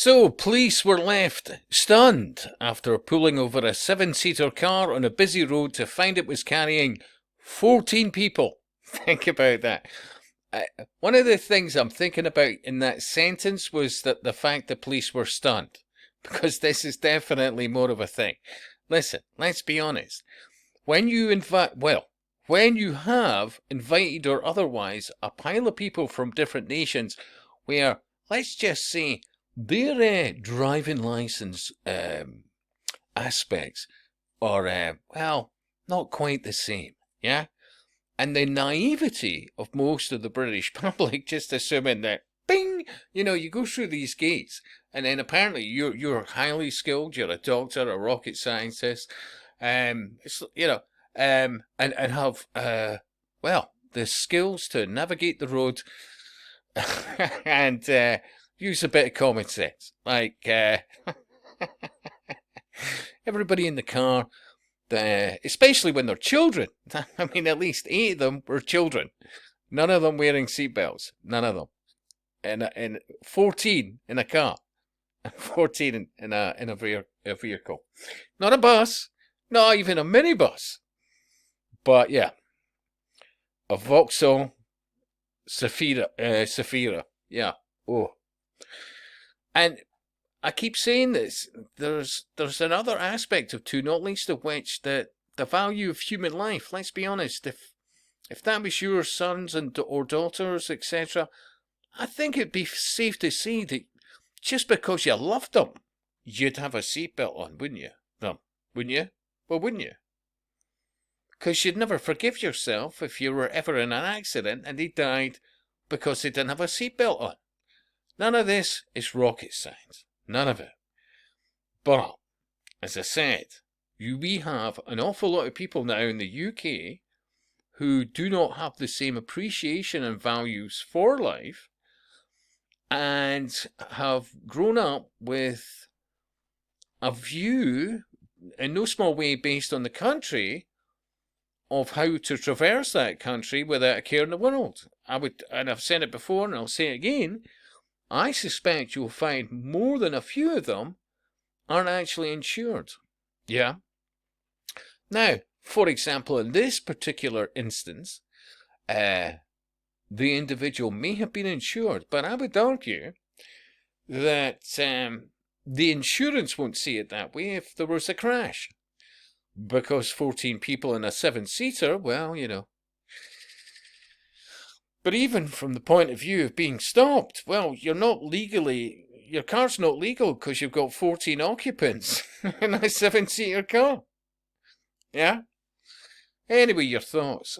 So, police were left stunned after pulling over a 7-seater car on a busy road to find it was carrying 14 people. Think about that. One of the things I'm thinking about in that sentence was that the fact the police were stunned, because this is definitely more of a thing. Listen, let's be honest. When you have invited or otherwise a pile of people from different nations where, let's just say, their driving license aspects are, not quite the same, yeah? And the naivety of most of the British public just assuming that, bing, you go through these gates, and then apparently you're highly skilled, you're a doctor, a rocket scientist, and have, the skills to navigate the road and use a bit of common sense. Like, everybody in the car, especially when they're children. I mean, at least 8 of them were children. None of them wearing seatbelts. None of them. And 14 in a car. 14 in a vehicle. Not a bus. Not even a minibus. But yeah. A Vauxhall Zafira. Yeah. Oh. And I keep saying this. There's another aspect of too, not least of which the value of human life. Let's be honest. If that was your sons or daughters, etc., I think it'd be safe to say that just because you loved them, you'd have a seatbelt on, wouldn't you? No, wouldn't you? Well, wouldn't you? Because you'd never forgive yourself if you were ever in an accident and they died because they didn't have a seatbelt on. None of this is rocket science. None of it. But, as I said, we have an awful lot of people now in the UK who do not have the same appreciation and values for life and have grown up with a view, in no small way based on the country, of how to traverse that country without a care in the world. And I've said it before and I'll say it again, I suspect you'll find more than a few of them aren't actually insured. Yeah. Now, for example, in this particular instance, the individual may have been insured, but I would argue that the insurance won't see it that way if there was a crash. Because 14 people in a 7-seater, well, But even from the point of view of being stopped, well, your car's not legal because you've got 14 occupants in a 7-seater car. Yeah? Anyway, your thoughts.